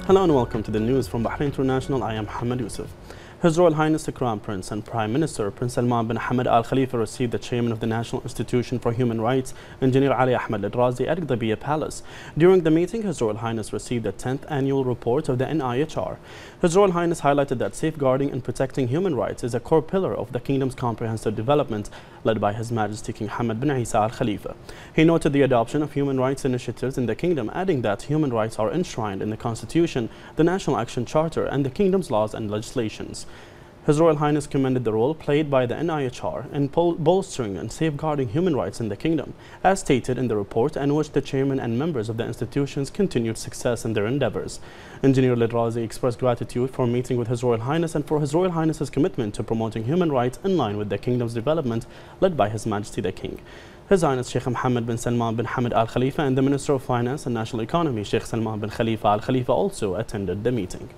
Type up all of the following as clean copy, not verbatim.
Hello and welcome to the news from Bahrain International. I am Mohammed Yusuf. His Royal Highness the Crown Prince and Prime Minister Prince Salman bin Hamad Al Khalifa received the Chairman of the National Institution for Human Rights, Engineer Ali Ahmed Al-Razi, at Qadabiyya Palace. During the meeting, His Royal Highness received the 10th annual report of the NIHR. His Royal Highness highlighted that safeguarding and protecting human rights is a core pillar of the kingdom's comprehensive development, led by His Majesty King Hamad bin Isa Al Khalifa. He noted the adoption of human rights initiatives in the kingdom, adding that human rights are enshrined in the Constitution, the National Action Charter, and the kingdom's laws and legislations. His Royal Highness commended the role played by the NIHR in bolstering and safeguarding human rights in the kingdom, as stated in the report, and wished the chairman and members of the institutions continued success in their endeavors. Engineer Al-Razi expressed gratitude for meeting with His Royal Highness and for His Royal Highness's commitment to promoting human rights in line with the kingdom's development, led by His Majesty the King. His Highness Sheikh Mohammed bin Salman bin Hamad Al Khalifa and the Minister of Finance and National Economy, Sheikh Salman bin Khalifa Al Khalifa, also attended the meeting.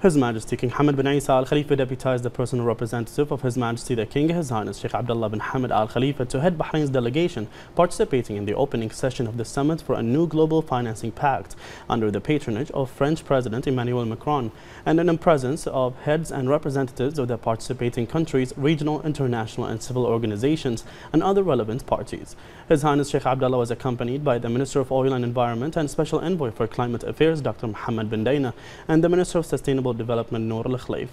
His Majesty King Hamad bin Isa Al Khalifa deputized the personal representative of His Majesty the King, His Highness Sheikh Abdullah bin Hamad Al Khalifa, to head Bahrain's delegation participating in the opening session of the Summit for a New Global Financing Pact under the patronage of French President Emmanuel Macron, and in the presence of heads and representatives of the participating countries, regional, international and civil organizations and other relevant parties. His Highness Sheikh Abdullah was accompanied by the Minister of Oil and Environment and Special Envoy for Climate Affairs, Dr. Mohammed bin Daina, and the Minister of Sustainable Development, Noor Al-Khleif.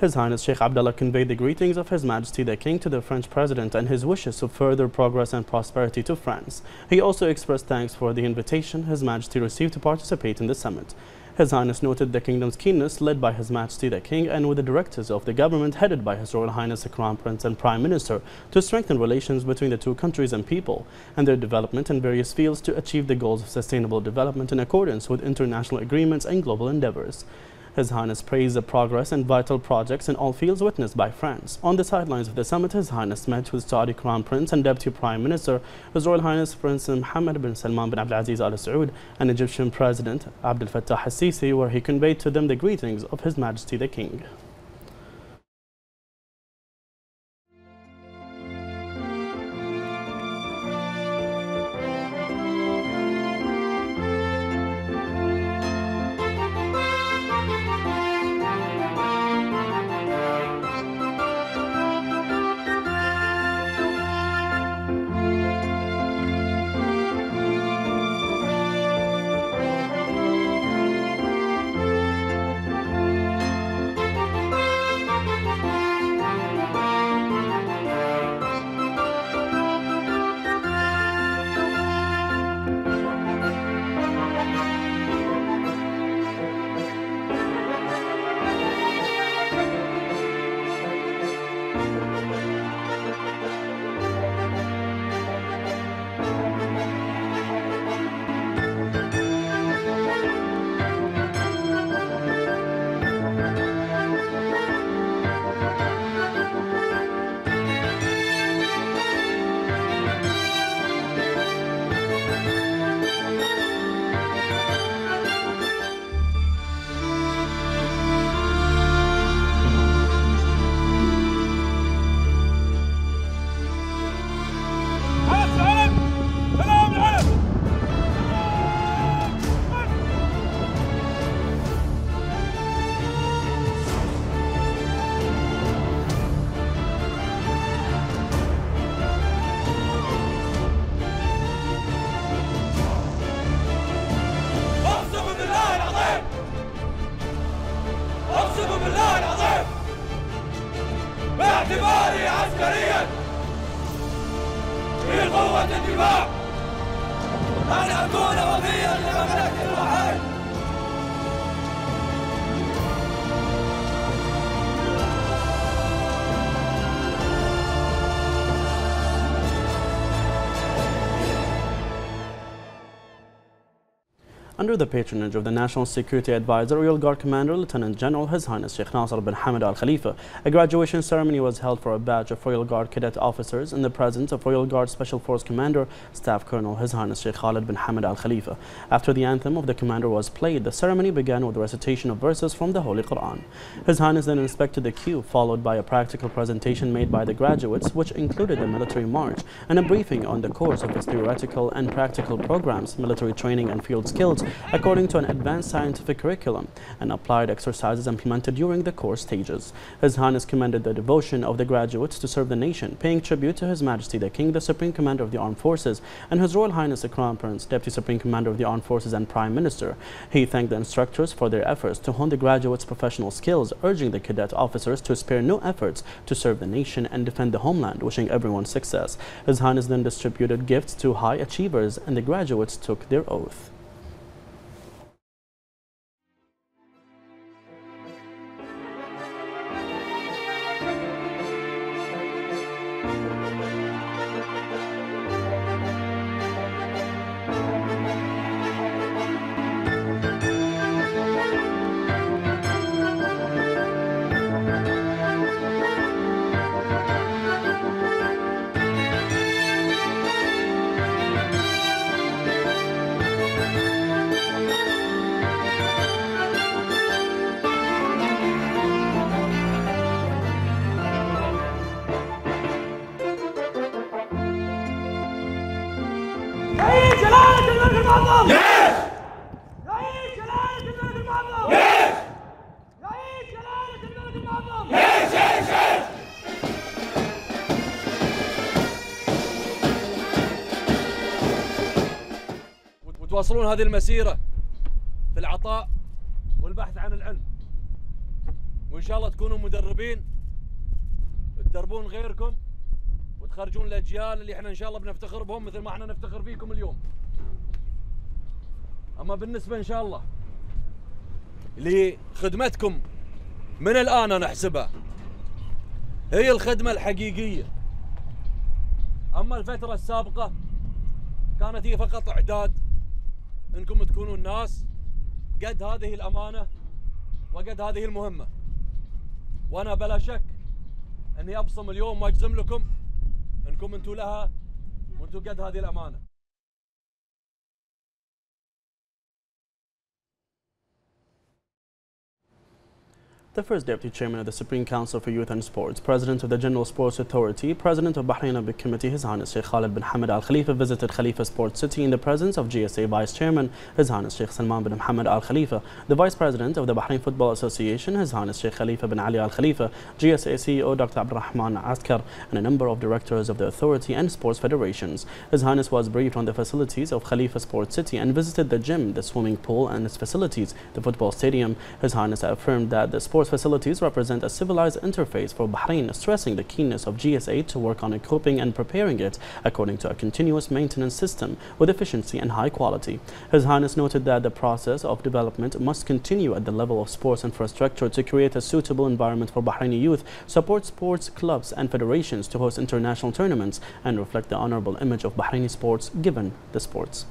His Highness Sheikh Abdullah conveyed the greetings of His Majesty the King to the French President and his wishes of further progress and prosperity to France. He also expressed thanks for the invitation His Majesty received to participate in the summit. His Highness noted the kingdom's keenness, led by His Majesty the King and with the directors of the government headed by His Royal Highness the Crown Prince and Prime Minister, to strengthen relations between the two countries and people and their development in various fields to achieve the goals of sustainable development in accordance with international agreements and global endeavors. His Highness praised the progress and vital projects in all fields witnessed by France. On the sidelines of the summit, His Highness met with Saudi Crown Prince and Deputy Prime Minister, His Royal Highness Prince Mohammed bin Salman bin Abdul Aziz Al Saud, and Egyptian President Abdel Fattah al-Sisi, where he conveyed to them the greetings of His Majesty the King. باعتباري عسكريا في قوة الدفاع أن أكون وفيا لمملكة البحرين. Under the patronage of the National Security Advisor, Royal Guard Commander Lieutenant General His Highness Sheikh Nasser bin Hamad Al Khalifa, a graduation ceremony was held for a batch of Royal Guard cadet officers in the presence of Royal Guard Special Force Commander Staff Colonel His Highness Sheikh Khalid bin Hamad Al Khalifa. After the anthem of the commander was played, the ceremony began with the recitation of verses from the Holy Quran. His Highness then inspected the queue, followed by a practical presentation made by the graduates, which included a military march and a briefing on the course of its theoretical and practical programs, military training and field skills, according to an advanced scientific curriculum, and applied exercises implemented during the course stages. His Highness commended the devotion of the graduates to serve the nation, paying tribute to His Majesty the King, the Supreme Commander of the Armed Forces, and His Royal Highness the Crown Prince, Deputy Supreme Commander of the Armed Forces and Prime Minister. He thanked the instructors for their efforts to hone the graduates' professional skills, urging the cadet officers to spare no efforts to serve the nation and defend the homeland, wishing everyone success. His Highness then distributed gifts to high achievers, and the graduates took their oath. وتواصلون هذه المسيرة في العطاء والبحث عن العلم، وإن شاء الله تكونوا مدربين تدربون غيركم وتخرجون الأجيال اللي احنا إن شاء الله بنفتخر بهم مثل ما احنا نفتخر فيكم اليوم. أما بالنسبة إن شاء الله لخدمتكم من الآن أنا أحسبها هي الخدمة الحقيقية. أما الفترة السابقة كانت هي فقط إعداد إنكم تكونوا الناس قد هذه الأمانة وقد هذه المهمة، وأنا بلا شك أني أبصم اليوم وأجزم لكم أنكم أنتوا لها وأنتوا قد هذه الأمانة. The first Deputy Chairman of the Supreme Council for Youth and Sports, President of the General Sports Authority, President of Bahrain Committee, His Highness Sheikh Khalid bin Hamad Al Khalifa visited Khalifa Sports City in the presence of GSA Vice Chairman, His Highness Sheikh Salman bin Hamad Al Khalifa, the Vice President of the Bahrain Football Association, His Highness Sheikh Khalifa bin Ali Al Khalifa, GSA CEO Dr. Abdurrahman Askar, and a number of directors of the authority and sports federations. His Highness was briefed on the facilities of Khalifa Sports City and visited the gym, the swimming pool and its facilities, the football stadium. His Highness affirmed that the sports facilities represent a civilized interface for Bahrain, stressing the keenness of GSA to work on equipping and preparing it according to a continuous maintenance system with efficiency and high quality. His Highness noted that the process of development must continue at the level of sports infrastructure to create a suitable environment for Bahraini youth, support sports clubs and federations to host international tournaments, and reflect the honorable image of Bahraini sports given the sports.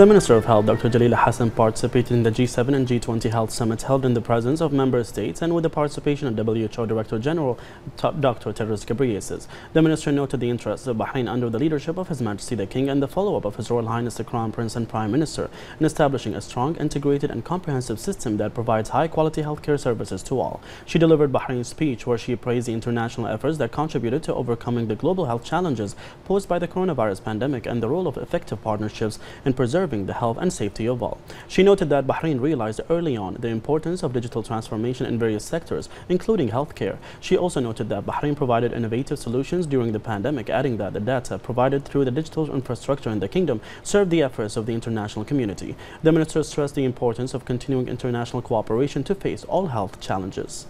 The Minister of Health, Dr. Jalila Hassan, participated in the G7 and G20 Health Summit held in the presence of member states and with the participation of WHO Director General Dr. Tedros Ghebreyesus. The Minister noted the interests of Bahrain under the leadership of His Majesty the King and the follow-up of His Royal Highness the Crown Prince and Prime Minister in establishing a strong, integrated and comprehensive system that provides high-quality healthcare services to all. She delivered Bahrain's speech where she praised the international efforts that contributed to overcoming the global health challenges posed by the coronavirus pandemic and the role of effective partnerships in preserving the health and safety of all. She noted that Bahrain realized early on the importance of digital transformation in various sectors, including healthcare. She also noted that Bahrain provided innovative solutions during the pandemic, adding that the data provided through the digital infrastructure in the kingdom served the efforts of the international community. The minister stressed the importance of continuing international cooperation to face all health challenges.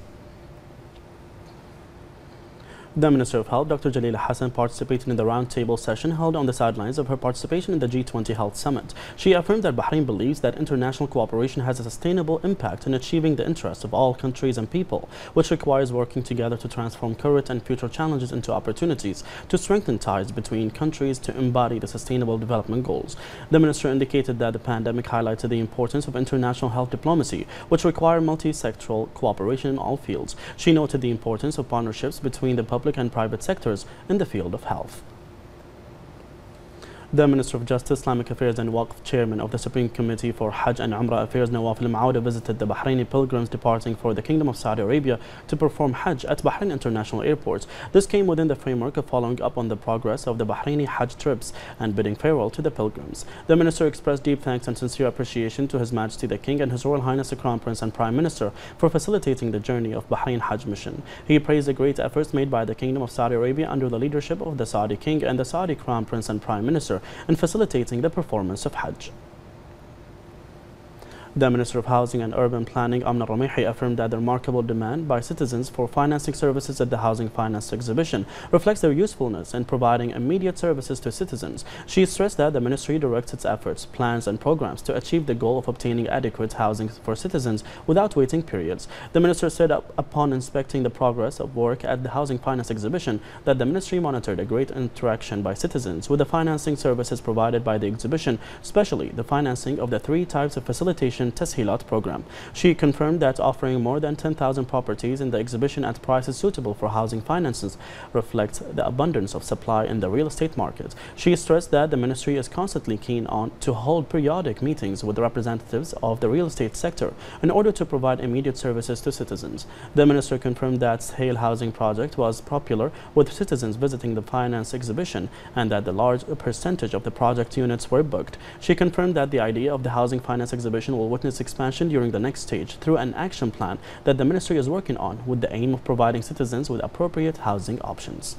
The Minister of Health, Dr. Jalila Hassan, participated in the roundtable session held on the sidelines of her participation in the G20 Health Summit. She affirmed that Bahrain believes that international cooperation has a sustainable impact in achieving the interests of all countries and people, which requires working together to transform current and future challenges into opportunities, to strengthen ties between countries, to embody the Sustainable Development Goals. The Minister indicated that the pandemic highlighted the importance of international health diplomacy, which require multi-sectoral cooperation in all fields. She noted the importance of partnerships between the public and private sectors in the field of health. The Minister of Justice, Islamic Affairs and Waqf Chairman of the Supreme Committee for Hajj and Umrah Affairs, Nawaf al-Mauda, visited the Bahraini pilgrims departing for the Kingdom of Saudi Arabia to perform Hajj at Bahrain International Airport. This came within the framework of following up on the progress of the Bahraini Hajj trips and bidding farewell to the pilgrims. The Minister expressed deep thanks and sincere appreciation to His Majesty the King and His Royal Highness the Crown Prince and Prime Minister for facilitating the journey of Bahrain Hajj mission. He praised the great efforts made by the Kingdom of Saudi Arabia under the leadership of the Saudi King and the Saudi Crown Prince and Prime Minister in facilitating the performance of Hajj. The Minister of Housing and Urban Planning, Amna Ramehi, affirmed that the remarkable demand by citizens for financing services at the Housing Finance Exhibition reflects their usefulness in providing immediate services to citizens. She stressed that the Ministry directs its efforts, plans and programs to achieve the goal of obtaining adequate housing for citizens without waiting periods. The Minister said upon inspecting the progress of work at the Housing Finance Exhibition that the Ministry monitored a great interaction by citizens with the financing services provided by the exhibition, especially the financing of the 3 types of facilitation Tashilat program. She confirmed that offering more than 10,000 properties in the exhibition at prices suitable for housing finances reflects the abundance of supply in the real estate market. She stressed that the Ministry is constantly keen on to hold periodic meetings with the representatives of the real estate sector in order to provide immediate services to citizens. The Minister confirmed that Sahel housing project was popular with citizens visiting the finance exhibition and that the large percentage of the project units were booked. She confirmed that the idea of the housing finance exhibition will witness expansion during the next stage through an action plan that the Ministry is working on with the aim of providing citizens with appropriate housing options.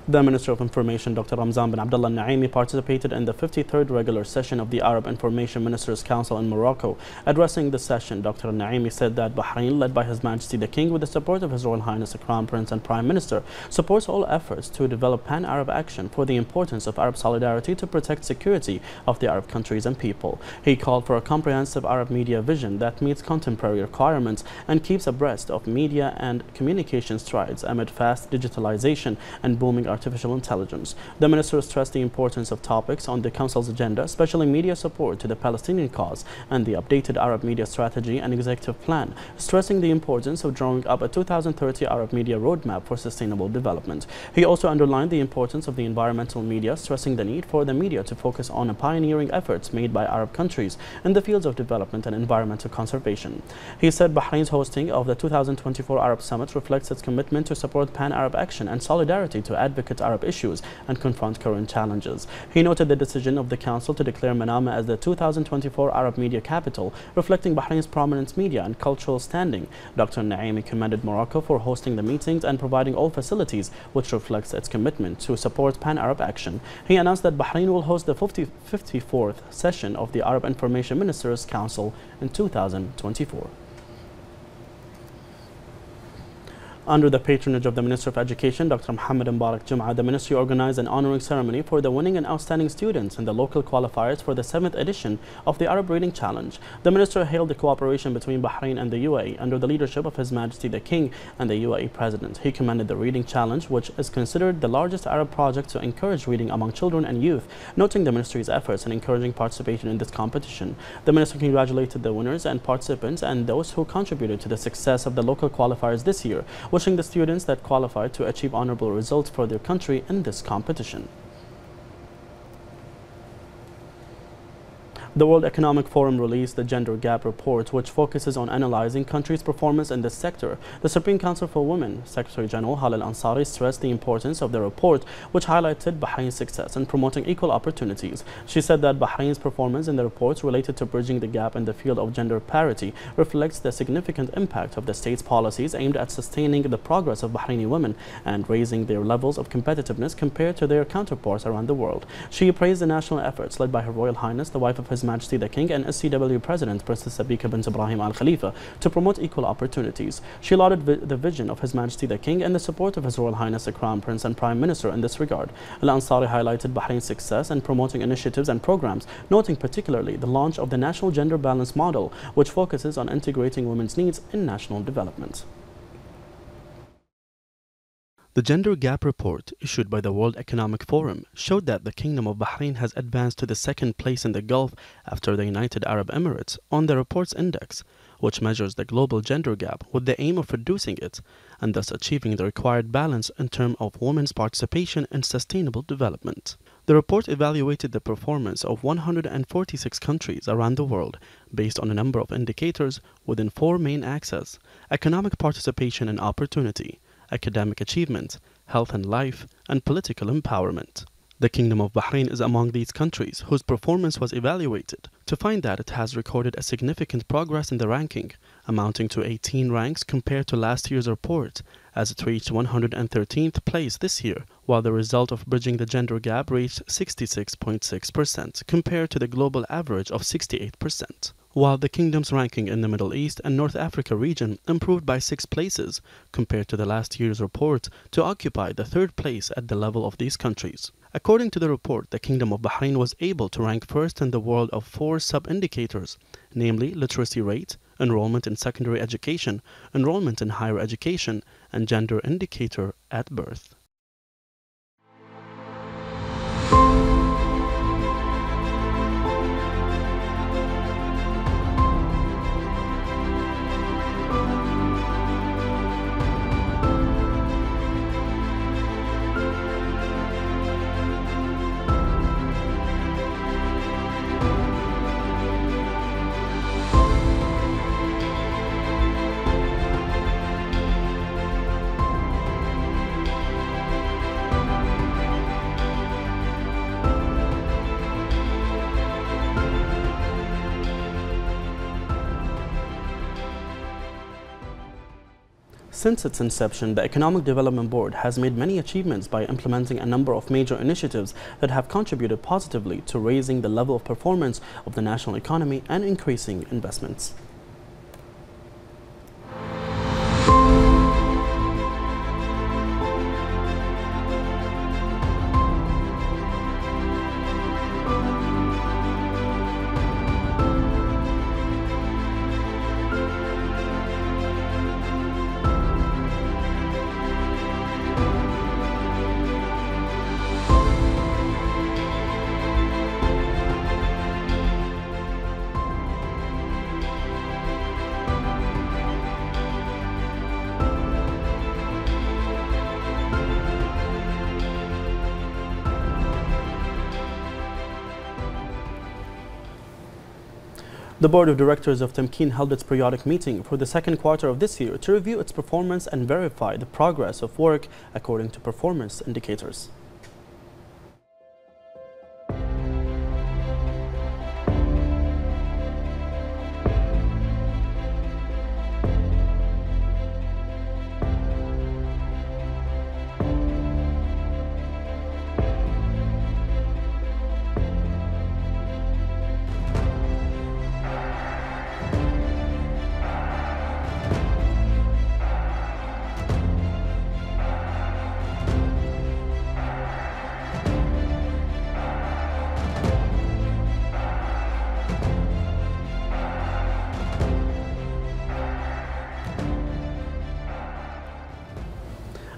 The Minister of Information, Dr. Ramzan bin Abdullah Naimi, participated in the 53rd regular session of the Arab Information Ministers Council in Morocco. Addressing the session, Dr. Naimi said that Bahrain, led by His Majesty the King with the support of His Royal Highness the Crown Prince and Prime Minister, supports all efforts to develop pan-Arab action for the importance of Arab solidarity to protect security of the Arab countries and people. He called for a comprehensive Arab media vision that meets contemporary requirements and keeps abreast of media and communication strides amid fast digitalization and booming artificial intelligence. The Minister stressed the importance of topics on the Council's agenda, especially media support to the Palestinian cause and the updated Arab media strategy and executive plan, stressing the importance of drawing up a 2030 Arab media roadmap for sustainable development. He also underlined the importance of the environmental media, stressing the need for the media to focus on pioneering efforts made by Arab countries in the fields of development and environmental conservation. He said Bahrain's hosting of the 2024 Arab Summit reflects its commitment to support pan-Arab action and solidarity to advocate Arab issues and confront current challenges. He noted the decision of the Council to declare Manama as the 2024 Arab Media Capital, reflecting Bahrain's prominent media and cultural standing. Dr. Naimi commended Morocco for hosting the meetings and providing all facilities, which reflects its commitment to support pan-Arab action. He announced that Bahrain will host the 54th session of the Arab Information Ministers Council in 2024. Under the patronage of the Minister of Education, Dr. Muhammad Mbarak Jum'a, the ministry organized an honoring ceremony for the winning and outstanding students in the local qualifiers for the 7th edition of the Arab Reading Challenge. The minister hailed the cooperation between Bahrain and the UAE under the leadership of His Majesty the King and the UAE President. He commended the Reading Challenge, which is considered the largest Arab project to encourage reading among children and youth, noting the ministry's efforts in encouraging participation in this competition. The minister congratulated the winners and participants and those who contributed to the success of the local qualifiers this year, wishing the students that qualified to achieve honorable results for their country in this competition. The World Economic Forum released the Gender Gap Report, which focuses on analyzing countries' performance in this sector. The Supreme Council for Women, Secretary General Halal Ansari, stressed the importance of the report, which highlighted Bahrain's success in promoting equal opportunities. She said that Bahrain's performance in the report related to bridging the gap in the field of gender parity reflects the significant impact of the state's policies aimed at sustaining the progress of Bahraini women and raising their levels of competitiveness compared to their counterparts around the world. She praised the national efforts led by Her Royal Highness, the wife of His Majesty the King, and SCW President Princess Sabika bint Ibrahim Al Khalifa to promote equal opportunities. She lauded the vision of His Majesty the King and the support of His Royal Highness the Crown Prince and Prime Minister in this regard. Al Ansari highlighted Bahrain's success in promoting initiatives and programs, noting particularly the launch of the National Gender Balance Model, which focuses on integrating women's needs in national development. The Gender Gap Report, issued by the World Economic Forum, showed that the Kingdom of Bahrain has advanced to the second place in the Gulf after the United Arab Emirates on the report's index, which measures the global gender gap with the aim of reducing it and thus achieving the required balance in terms of women's participation in sustainable development. The report evaluated the performance of 146 countries around the world based on a number of indicators within 4 main axes: economic participation and opportunity, academic achievement, health and life, and political empowerment. The Kingdom of Bahrain is among these countries whose performance was evaluated to find that it has recorded a significant progress in the ranking, amounting to 18 ranks compared to last year's report, as it reached 113th place this year, while the result of bridging the gender gap reached 66.6% compared to the global average of 68%. While the Kingdom's ranking in the Middle East and North Africa region improved by 6 places compared to the last year's report to occupy the 3rd place at the level of these countries. According to the report, the Kingdom of Bahrain was able to rank first in the world of 4 sub-indicators, namely literacy rate, enrollment in secondary education, enrollment in higher education, and gender indicator at birth. Since its inception, the Economic Development Board has made many achievements by implementing a number of major initiatives that have contributed positively to raising the level of performance of the national economy and increasing investments. The Board of Directors of Tamkeen held its periodic meeting for the 2nd quarter of this year to review its performance and verify the progress of work according to performance indicators.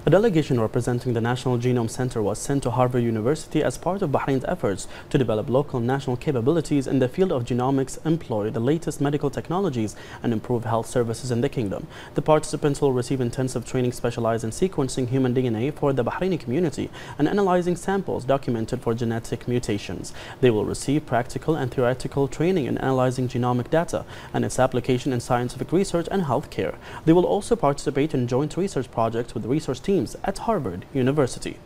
A delegation representing the National Genome Center was sent to Harvard University as part of Bahrain's efforts to develop local national capabilities in the field of genomics, employ the latest medical technologies, and improve health services in the kingdom. The participants will receive intensive training specialized in sequencing human DNA for the Bahraini community and analyzing samples documented for genetic mutations. They will receive practical and theoretical training in analyzing genomic data and its application in scientific research and healthcare. They will also participate in joint research projects with research teams at Harvard University.